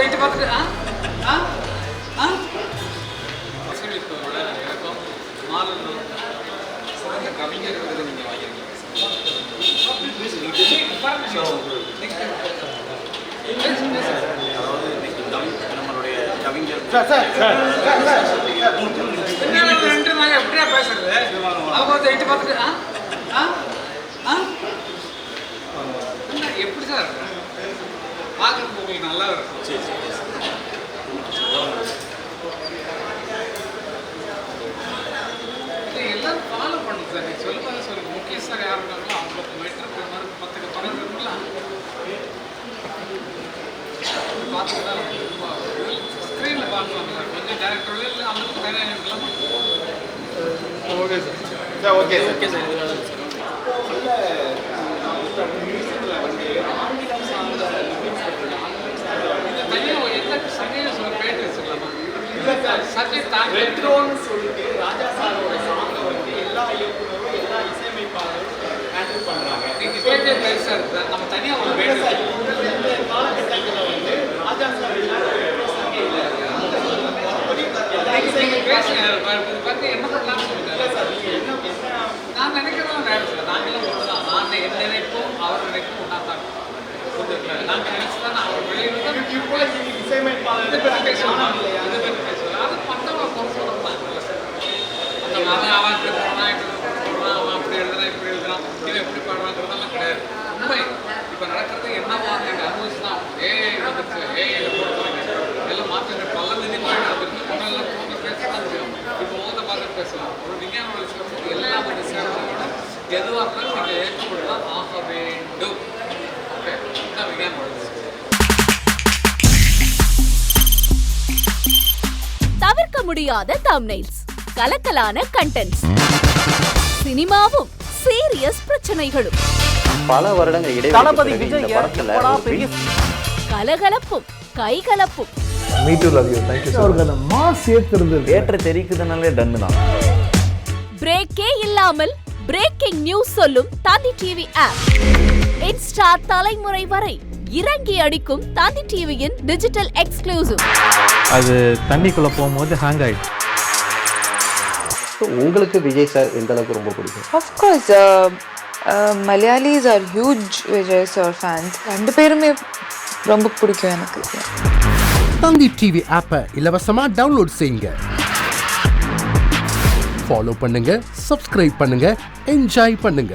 Eight பார்த்துட்டு இசையமைப்போட இறக்கம் மாலூர் சிறந்த கவிஞர் விருது நீங்கள் வாங்கியிருக்கீங்க. அதாவது இன்னைக்கு நம்மளுடைய கவிஞர் ரெண்டு நாங்கள் எப்படியா பேசுறது? அவங்க எயிட்டு பார்த்துட்டு எப்படி சார் இருக்கு? பார்க்கறதுக்கு உங்களுக்கு நல்லா இருக்கும். எல்லாரும் ஃபாலோ பண்ணுங்க சார். நீங்கள் சொல்லுவாங்க சொல்லுங்க. முகேஷ் சார் யார் இருக்காங்களோ அவங்களுக்கு மீட்டர் மாதிரி 10 படம் இருக்குங்களா பார்த்துக்கிட்டா ஸ்க்ரீனில் பார்க்கலாம் சார். கொஞ்சம் டேரக்டரோட இல்லை அவங்களுக்கு தனியாக இருக்கலாம். Okay sir. Okay okay sir. இது தனியாக எந்த சங்கையில் சொல்ல பேட்டு வச்சுக்கலாமா? சப்ஜெக்ட் ரெட்ரோன்னு சொல்லிட்டு ராஜா சாரோட சாங்கை வந்து எல்லா இயக்குனரும் எல்லா இசையமைப்பாளரும் ஹேண்டில் பண்ணுறாங்க. நீங்கள் பேட்டே பெருசாக இருக்குது சார். நம்ம தனியாக ஒரு பேட்டு இந்த காலகட்டங்களில் வந்து ராஜா சார் சங்கை இல்லை. நீங்கள் பேசுங்க. இது பற்றி என்ன பண்ணலாம்னு சொல்லுங்க சார் நீங்கள் என்ன நான் நினைக்கிறதெல்லாம் வேறு சார். நாங்களும் ஒன்று தான். நான் என் நினைப்போம் அவர் நினைப்போம் ஒன்றா தான். நாங்கள் நினச்சி தான் நான் அவர் வெளியிட்டு தான் இப்போ இசையமைப்பாளர் இதை பற்றி பேசுவோம். இதை பற்றி பேசுவோம். அது மற்றவங்க பொறுத்து சொல்கிறாங்க. அவன் இப்படி போடுறான் இப்படி போடுறான், அவன் அப்படி எழுதுறான் இப்படி எழுதுறான், இவன் எப்படி பாடுறாங்கிறதெல்லாம் கிடையாது. உண்மை இப்போ நடக்கிறது என்னவா எங்கள் அனுபவிச்சு தான் வந்துச்சு எல்லாம் மாற்ற பல நிதி மாநிலம் முன்னெல்லாம் போக பேச தான் முடியும். இப்போ மோத பார்த்து பேசலாம். ஒரு விஞ்ஞான வளர்ச்சி எல்லாம் வந்து சேர்ந்தோட எதுவாக இருந்தாலும் நீங்கள் ஏற்றுக்கொண்டு தான் ஆக வேண்டும். ஓகே, இதுதான் விஞ்ஞான வளர்ச்சி. தவிர்க்க முடியாத தம்ப்நெயில்ஸ், கலக்கலான கண்டென்ட்ஸ், சினிமாவும் சீரியஸ் பிரச்சனைகளும், பல வருடங்கள் இடைவெளி படத்துல கலகலப்பும் கைகலப்பும், ஏற்ற தெரிக்குதுனாலே டன்னு தான். பிரேக்கே இல்லாமல் பிரேக்கிங் நியூஸ் சொல்லும் தந்தி டிவி ஆப். இன்ஸ்டா தலைமுறை வரை இறங்கி அடிக்கும் தந்தி டிவியின் டிஜிட்டல் எக்ஸ்க்ளூசிவ். அது தண்ணிக்குள்ள போகும்போது ஹேங் ஆயிடுச்சு. உங்களுக்கு விஜய் சார் எந்த அளவுக்கு ரொம்ப பிடிக்கும்? Of course, Malayalis are huge Vijay sir fans. ரெண்டு பேருமே ரொம்ப பிடிக்கும் எனக்கு. தந்தி டிவி ஆப்பை இலவசமா டவுன்லோட் செய்யுங்க. ஃபாலோ பண்ணுங்க, சப்ஸ்கிரைப் பண்ணுங்க, என்ஜாய் பண்ணுங்க.